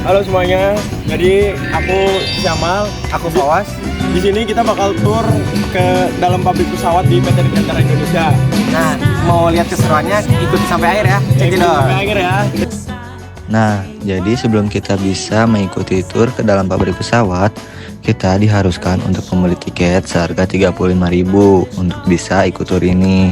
Halo semuanya. Jadi aku Jamal, aku Fawas. Di sini kita bakal tour ke dalam pabrik pesawat di PT Dirgantara Indonesia. Nah, mau lihat keseruannya ikuti sampai akhir ya. Cek dong. Sampai akhir ya. Nah, jadi sebelum kita bisa mengikuti tur ke dalam pabrik pesawat, kita diharuskan untuk membeli tiket seharga 35.000 untuk bisa ikut tur ini.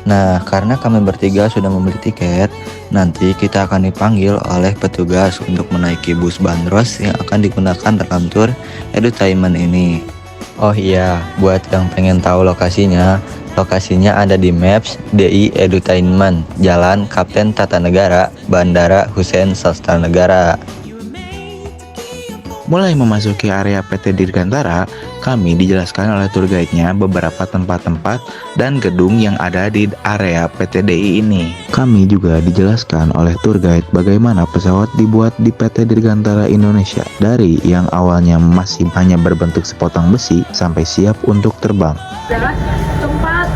Nah, karena kami bertiga sudah membeli tiket, nanti kita akan dipanggil oleh petugas untuk menaiki bus bandros yang akan digunakan dalam tur edutainment ini. Oh iya, buat yang pengen tahu lokasinya ada di Maps DI Edutainment, Jalan Kapten Tatanegara, Bandara Hussein Sastranegara. Mulai memasuki area PT Dirgantara, kami dijelaskan oleh tour guide-nya beberapa tempat-tempat dan gedung yang ada di area PT DI ini. Kami juga dijelaskan oleh tour guide bagaimana pesawat dibuat di PT Dirgantara Indonesia, dari yang awalnya masih hanya berbentuk sepotong besi sampai siap untuk terbang. Tempat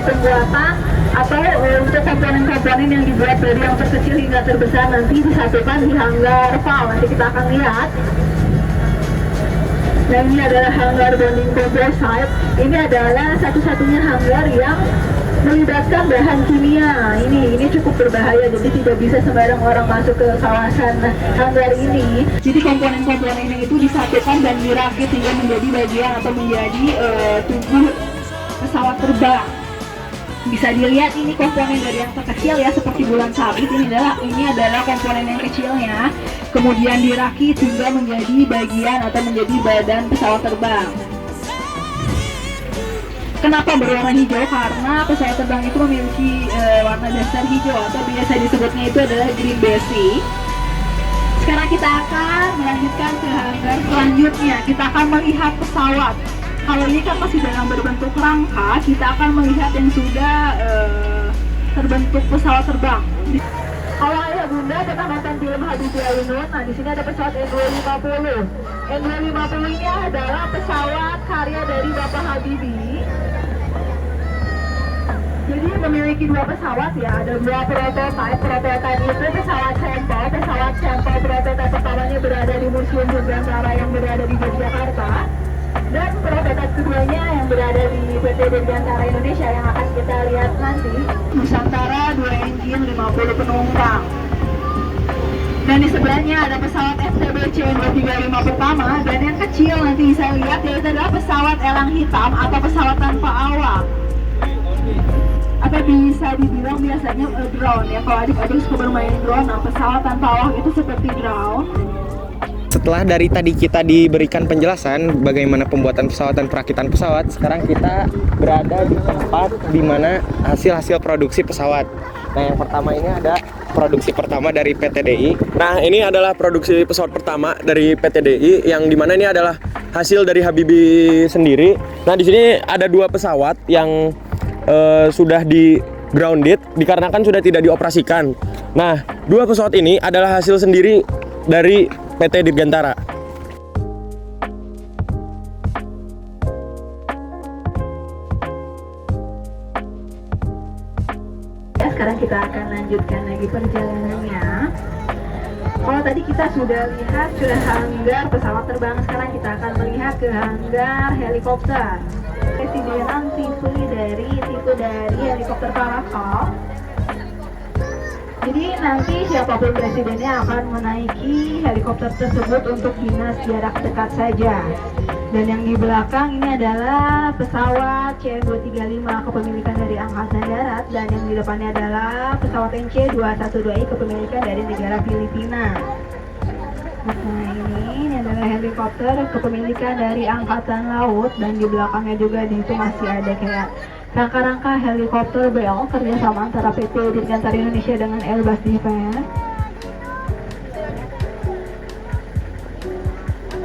pembuatan atau untuk komponen-komponen yang dibuat dari yang terkecil hingga terbesar nanti disatukan di hanggar FAL. Nanti kita akan lihat. Dan ini adalah hanggar bonding composite. Ini adalah satu-satunya hanggar yang melibatkan bahan kimia. Ini cukup berbahaya, jadi tidak bisa sembarang orang masuk ke kawasan hanggar ini. Jadi komponen-komponennya itu disatukan dan dirakit hingga menjadi bagian atau menjadi tubuh pesawat terbang. Bisa dilihat ini komponen dari yang terkecil ya, seperti bulan sabit. Ini adalah komponen yang kecilnya, kemudian dirakit hingga menjadi bagian atau menjadi badan pesawat terbang. Kenapa berwarna hijau? Karena pesawat terbang itu memiliki warna dasar hijau atau biasa disebutnya itu adalah green basic. Sekarang kita akan melanjutkan ke hanggar selanjutnya. Kita akan melihat pesawat. Kalau ini kan masih dalam berbentuk rangka, kita akan melihat yang sudah terbentuk pesawat terbang. Kalau ayah bunda pernah nonton film Habibie Ainun, nah di sini ada pesawat N250. N250 ini adalah pesawat karya dari Bapak Habibie. Jadi memiliki dua pesawat ya, ada dua prototipe. Prototipe itu pesawat sampel prototipe pertamanya berada di Museum Dirgantara yang berada di Yogyakarta. Dan prototipe keduanya yang berada di PT Dirgantara Indonesia yang akan kita lihat nanti. Nusantara 2 engine 50 penumpang. Dan di sebelahnya ada pesawat FTBC 235 pertama, dan yang kecil nanti bisa lihat yaitu adalah pesawat elang hitam atau pesawat tanpa awak. Atau bisa dibilang biasanya drone ya, kalau adik-adik suka bermain drone, nah pesawat tanpa awak itu seperti drone. Setelah dari tadi kita diberikan penjelasan bagaimana pembuatan pesawat dan perakitan pesawat, sekarang kita berada di tempat di mana hasil-hasil produksi pesawat. Nah, yang pertama ini ada produksi pertama dari PT DI. Nah, ini adalah produksi pesawat pertama dari PT DI yang dimana ini adalah hasil dari Habibie sendiri. Nah, di sini ada dua pesawat yang sudah di grounded dikarenakan sudah tidak dioperasikan. Nah, dua pesawat ini adalah hasil sendiri dari PT Dirgantara. Sekarang kita akan lanjutkan lagi perjalanannya. Kalau tadi kita sudah lihat ke hanggar pesawat terbang, sekarang kita akan melihat ke hanggar helikopter. Presidenan tipe dari helikopter Karakol. Jadi nanti siapapun presidennya akan menaiki helikopter tersebut untuk dinas jarak dekat saja. Dan yang di belakang ini adalah pesawat CN235 kepemilikan dari Angkatan Darat, dan yang di depannya adalah pesawat NC212I kepemilikan dari negara Filipina. Nah, ini adalah helikopter kepemilikan dari Angkatan Laut, dan di belakangnya juga di itu masih ada kayak rangka-rangka helikopter Bell kerjasama antara PT Dirgantara Indonesia dengan Airbus Defence.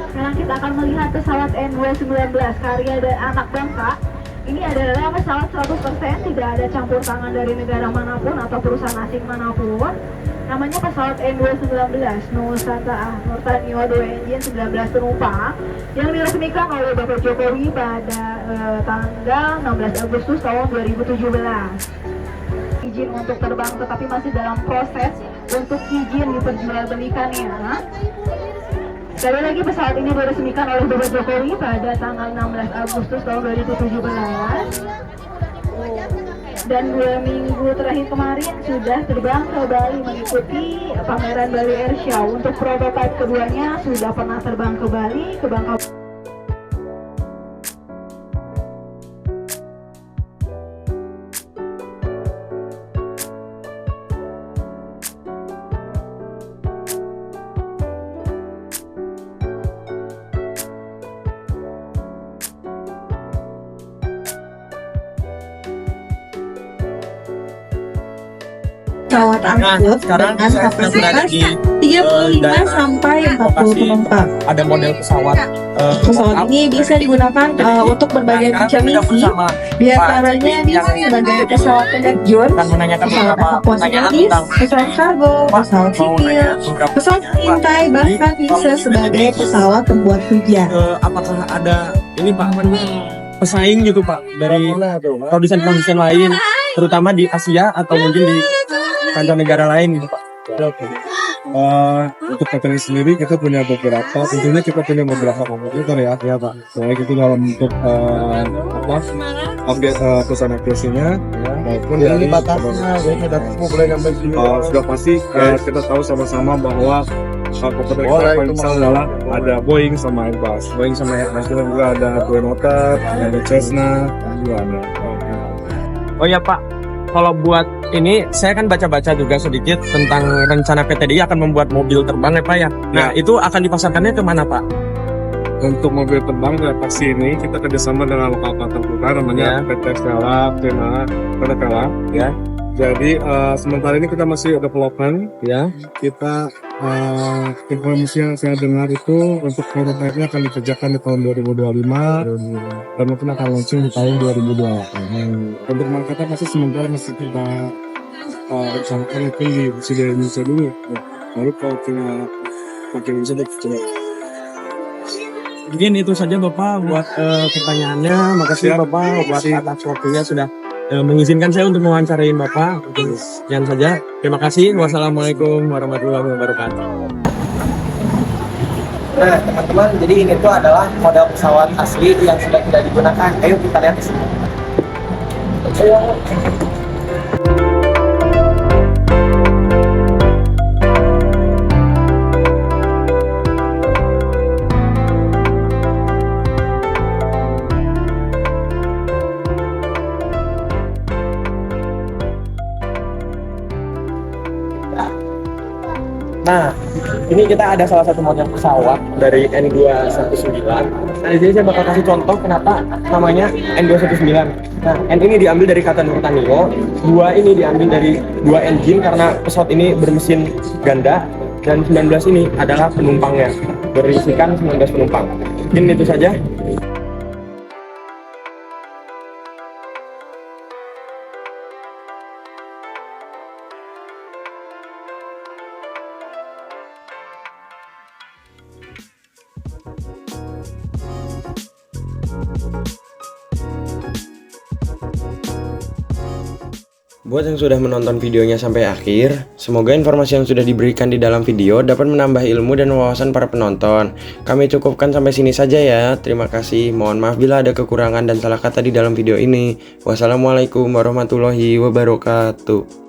Sekarang kita akan melihat pesawat N219 karya dari anak bangsa. Ini adalah pesawat 100% tidak ada campur tangan dari negara manapun atau perusahaan asing manapun. Namanya pesawat N219 Nusantara Nurtanio 2 engine 19 penumpang yang diresmikan oleh Bapak Jokowi pada tanggal 16 Agustus tahun 2017. izin untuk terbang, tetapi masih dalam proses untuk izin diperjualbelikannya. Sekali lagi, pesawat ini diresmikan oleh Bapak Jokowi pada tanggal 16 Agustus tahun 2017. Dan 2 minggu terakhir kemarin sudah terbang ke Bali mengikuti pameran Bali Air Show. Untuk prototipe keduanya sudah pernah terbang ke Bali, ke Bangka. Pesawat angkut dengan kapasitas 35 sampai 40 penumpang. Ada model pesawat. Pesawat ini bisa digunakan untuk berbagai macam misi. Di antaranya bisa sebagai pesawat penerjun, pesawat evakuasi medis, pesawat kargo, pesawat sipil, pesawat pengintai, bahkan bisa sebagai pesawat pembuat hujan. Apakah ada ini Pak pesaing gitu Pak dari produsen-produsen lain, terutama di Asia atau mungkin di kancah negara lain gitu Pak? Untuk catering sendiri kita punya beberapa, tentunya kita punya beberapa kompetitor ya Pak. Baik itu dalam bentuk update pesan akuasinya maupun dari sudah pasti kita tahu sama-sama bahwa kompetitor kita paling besar adalah ada Boeing sama Airbus. Boeing sama Airbus juga ada Twin Otter, ada Cessna, juga ada. Oh ya Pak, kalau buat ini saya kan baca-baca juga sedikit tentang rencana PT DI akan membuat mobil terbang ya Pak ya. Nah itu akan dipasarkannya kemana Pak? Untuk mobil terbang pasti ini kita kerjasama dengan lokal partner kita namanya PT Stella, Prima, ya. Jadi sementara ini kita masih development ya. Kita informasi yang saya dengar itu untuk prototipe-nya akan dikerjakan di tahun 2025 dan mungkin akan launching di tahun 2028. Untuk marketnya pasti sementara masih kita rencanakan mungkin di Indonesia dulu ya. Baru kalau kita pakai Indonesia kita Mungkin itu saja Bapak buat pertanyaannya. Makasih Bapak buat atas waktunya sudah mengizinkan saya untuk mewawancarai Bapak. Sekian saja. Terima kasih. Wassalamualaikum warahmatullahi wabarakatuh. Nah teman-teman, jadi ini tuh adalah model pesawat asli yang sudah tidak digunakan. Ayo kita lihat di sini. Nah, ini kita ada salah satu model pesawat dari N219. Nah, di sini saya bakal kasih contoh kenapa namanya N219. Nah, N ini diambil dari kata Nurtanio, 2 ini diambil dari 2 engine karena pesawat ini bermesin ganda, dan 19 ini adalah penumpangnya, berisikan 19 penumpang. Mungkin itu saja. Buat yang sudah menonton videonya sampai akhir, semoga informasi yang sudah diberikan di dalam video dapat menambah ilmu dan wawasan para penonton. Kami cukupkan sampai sini saja ya. Terima kasih. Mohon maaf bila ada kekurangan dan salah kata di dalam video ini. Wassalamualaikum warahmatullahi wabarakatuh.